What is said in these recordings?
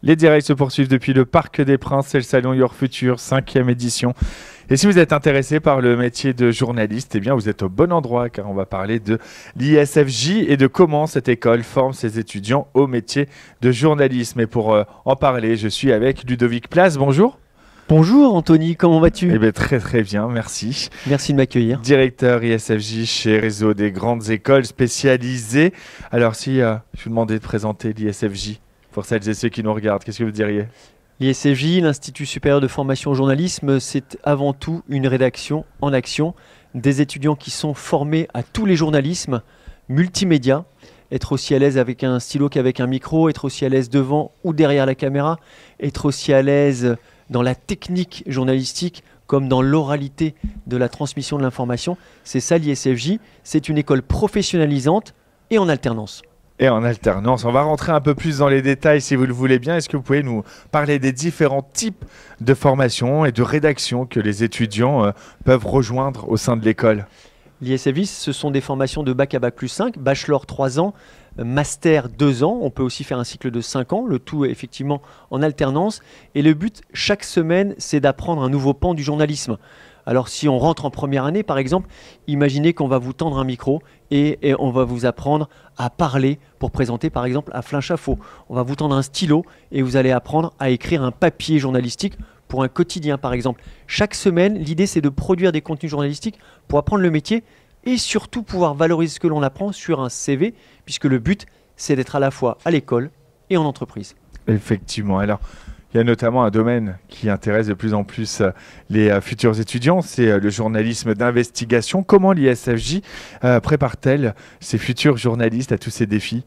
Les directs se poursuivent depuis le Parc des Princes, c'est le Salon Your Future, 5e édition. Et si vous êtes intéressé par le métier de journaliste, eh bien vous êtes au bon endroit car on va parler de l'ISFJ et de comment cette école forme ses étudiants au métier de journalisme. Et pour en parler, je suis avec Ludovic Place. Bonjour. Bonjour Anthony, comment vas-tu? Eh bien très très bien, merci. Merci de m'accueillir. Directeur ISFJ chez Réseau des grandes écoles spécialisées. Alors si je vous demandais de présenter l'ISFJ pour celles et ceux qui nous regardent, qu'est-ce que vous diriez? L'ISFJ, l'Institut supérieur de formation au journalisme, c'est avant tout une rédaction en action, des étudiants qui sont formés à tous les journalismes, multimédia, être aussi à l'aise avec un stylo qu'avec un micro, être aussi à l'aise devant ou derrière la caméra, être aussi à l'aise dans la technique journalistique comme dans l'oralité de la transmission de l'information. C'est ça l'ISFJ, c'est une école professionnalisante et en alternance. Et en alternance, on va rentrer un peu plus dans les détails si vous le voulez bien. Est-ce que vous pouvez nous parler des différents types de formations et de rédaction que les étudiants peuvent rejoindre au sein de l'école? L'ISFJ, ce sont des formations de bac à bac plus 5, bachelor 3 ans, master 2 ans. On peut aussi faire un cycle de 5 ans, le tout effectivement en alternance. Et le but, chaque semaine, c'est d'apprendre un nouveau pan du journalisme. Alors si on rentre en première année, par exemple, imaginez qu'on va vous tendre un micro et on va vous apprendre à parler pour présenter par exemple à Flinch Info. On va vous tendre un stylo et vous allez apprendre à écrire un papier journalistique pour un quotidien par exemple. Chaque semaine, l'idée c'est de produire des contenus journalistiques pour apprendre le métier et surtout pouvoir valoriser ce que l'on apprend sur un CV, puisque le but c'est d'être à la fois à l'école et en entreprise. Effectivement. Alors, il y a notamment un domaine qui intéresse de plus en plus les futurs étudiants, c'est le journalisme d'investigation. Comment l'ISFJ prépare-t-elle ses futurs journalistes à tous ces défis?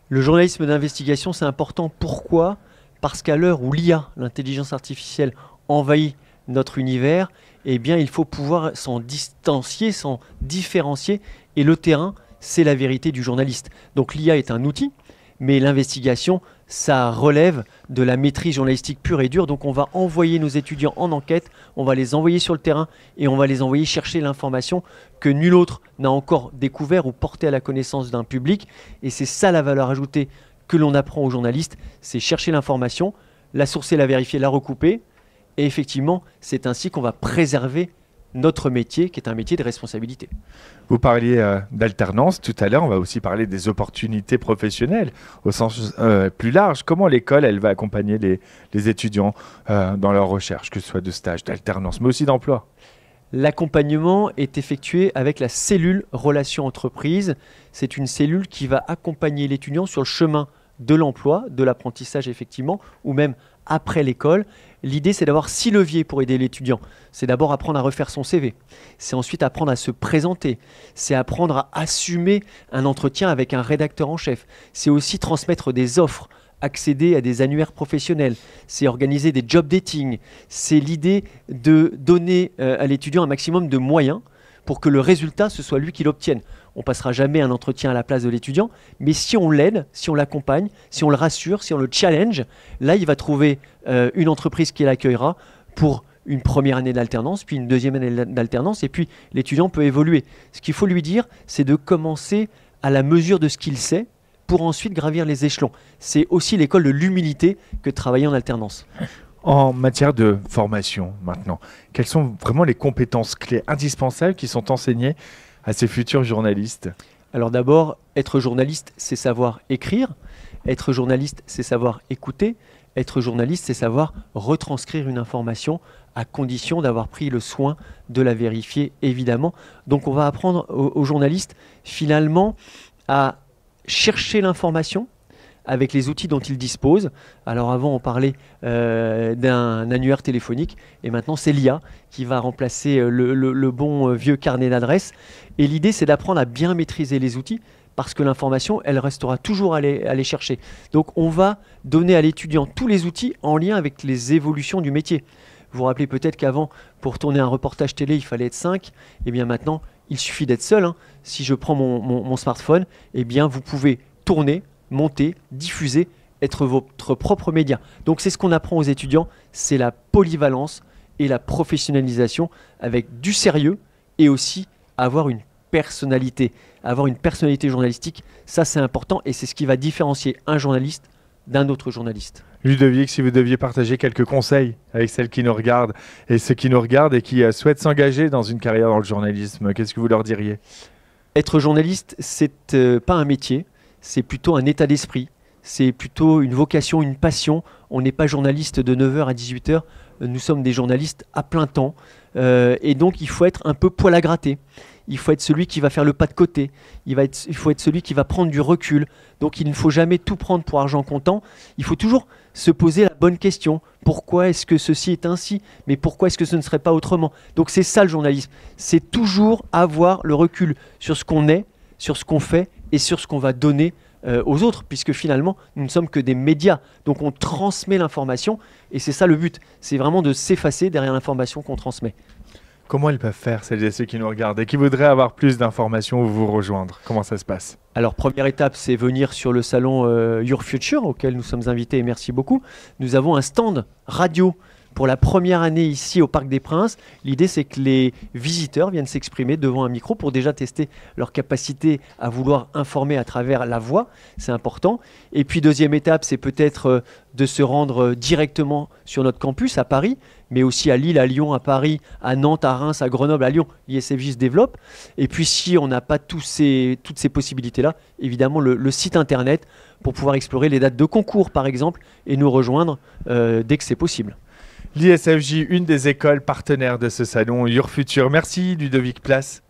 Le journalisme d'investigation, c'est important. Pourquoi? Parce qu'à l'heure où l'IA, l'intelligence artificielle, envahit notre univers, eh bien, il faut pouvoir s'en distancier, s'en différencier. Et le terrain, c'est la vérité du journaliste. Donc l'IA est un outil, mais l'investigation, ça relève de la maîtrise journalistique pure et dure. Donc on va envoyer nos étudiants en enquête, on va les envoyer sur le terrain et on va les envoyer chercher l'information que nul autre n'a encore découvert ou porté à la connaissance d'un public. Et c'est ça la valeur ajoutée que l'on apprend aux journalistes, c'est chercher l'information, la sourcer, la vérifier, la recouper. Et effectivement, c'est ainsi qu'on va préserver notre métier, qui est un métier de responsabilité. Vous parliez d'alternance tout à l'heure, on va aussi parler des opportunités professionnelles au sens plus large. Comment l'école, elle va accompagner les étudiants dans leur recherche, que ce soit de stage, d'alternance, mais aussi d'emploi? L'accompagnement est effectué avec la cellule Relations Entreprises. C'est une cellule qui va accompagner l'étudiant sur le chemin de l'emploi, de l'apprentissage effectivement, ou même après l'école. L'idée, c'est d'avoir 6 leviers pour aider l'étudiant. C'est d'abord apprendre à refaire son CV. C'est ensuite apprendre à se présenter. C'est apprendre à assumer un entretien avec un rédacteur en chef. C'est aussi transmettre des offres, accéder à des annuaires professionnels. C'est organiser des job dating. C'est l'idée de donner à l'étudiant un maximum de moyens pour que le résultat, ce soit lui qui l'obtienne. On ne passera jamais un entretien à la place de l'étudiant, mais si on l'aide, si on l'accompagne, si on le rassure, si on le challenge, là, il va trouver une entreprise qui l'accueillera pour une première année d'alternance, puis une deuxième année d'alternance, et puis l'étudiant peut évoluer. Ce qu'il faut lui dire, c'est de commencer à la mesure de ce qu'il sait pour ensuite gravir les échelons. C'est aussi l'école de l'humilité que de travailler en alternance. En matière de formation maintenant, quelles sont vraiment les compétences clés indispensables qui sont enseignées à ces futurs journalistes? Alors d'abord, être journaliste, c'est savoir écrire. Être journaliste, c'est savoir écouter. Être journaliste, c'est savoir retranscrire une information à condition d'avoir pris le soin de la vérifier, évidemment. Donc on va apprendre aux journalistes finalement à chercher l'information avec les outils dont ils disposent. Alors avant, on parlait d'un annuaire téléphonique et maintenant, c'est l'IA qui va remplacer le bon vieux carnet d'adresses. Et l'idée, c'est d'apprendre à bien maîtriser les outils parce que l'information, elle restera toujours à les chercher. Donc, on va donner à l'étudiant tous les outils en lien avec les évolutions du métier. Vous vous rappelez peut-être qu'avant, pour tourner un reportage télé, il fallait être 5. Et bien maintenant, il suffit d'être seul. Si je prends mon smartphone, eh bien, vous pouvez tourner, monter, diffuser, être votre propre média. Donc c'est ce qu'on apprend aux étudiants, c'est la polyvalence et la professionnalisation avec du sérieux et aussi avoir une personnalité. Avoir une personnalité journalistique, ça c'est important et c'est ce qui va différencier un journaliste d'un autre journaliste. Ludovic, si vous deviez partager quelques conseils avec celles qui nous regardent et ceux qui nous regardent et qui souhaitent s'engager dans une carrière dans le journalisme, qu'est-ce que vous leur diriez? Être journaliste, c'est pas un métier, c'est plutôt un état d'esprit, c'est plutôt une vocation, une passion. On n'est pas journaliste de 9 h à 18 h, nous sommes des journalistes à plein temps. Et donc il faut être un peu poil à gratter. Il faut être celui qui va faire le pas de côté. Il faut être celui qui va prendre du recul. Donc il ne faut jamais tout prendre pour argent comptant. Il faut toujours se poser la bonne question. Pourquoi est-ce que ceci est ainsi? Mais pourquoi est-ce que ce ne serait pas autrement? Donc c'est ça le journalisme. C'est toujours avoir le recul sur ce qu'on est, sur ce qu'on fait et sur ce qu'on va donner aux autres, puisque finalement nous ne sommes que des médias. Donc on transmet l'information et c'est ça le but. C'est vraiment de s'effacer derrière l'information qu'on transmet. Comment ils peuvent faire, celles et ceux qui nous regardent et qui voudraient avoir plus d'informations ou vous rejoindre? Comment ça se passe? Alors, première étape, c'est venir sur le salon Your Future, auquel nous sommes invités et merci beaucoup. Nous avons un stand radio pour la première année ici au Parc des Princes. L'idée, c'est que les visiteurs viennent s'exprimer devant un micro pour déjà tester leur capacité à vouloir informer à travers la voix. C'est important. Et puis, deuxième étape, c'est peut-être de se rendre directement sur notre campus à Paris, mais aussi à Lille, à Lyon, à Paris, à Nantes, à Reims, à Grenoble, à Lyon. L'ISFJ se développe. Et puis, si on n'a pas toutes ces possibilités-là, évidemment, le site internet pour pouvoir explorer les dates de concours, par exemple, et nous rejoindre dès que c'est possible. L'ISFJ, une des écoles partenaires de ce salon Your Future. Merci Ludovic Plas.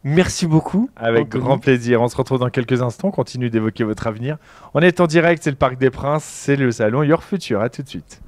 Merci beaucoup. Avec grand plaisir. On se retrouve dans quelques instants. On continue d'évoquer votre avenir. On est en direct, c'est le Parc des Princes, c'est le salon Your Future. À tout de suite.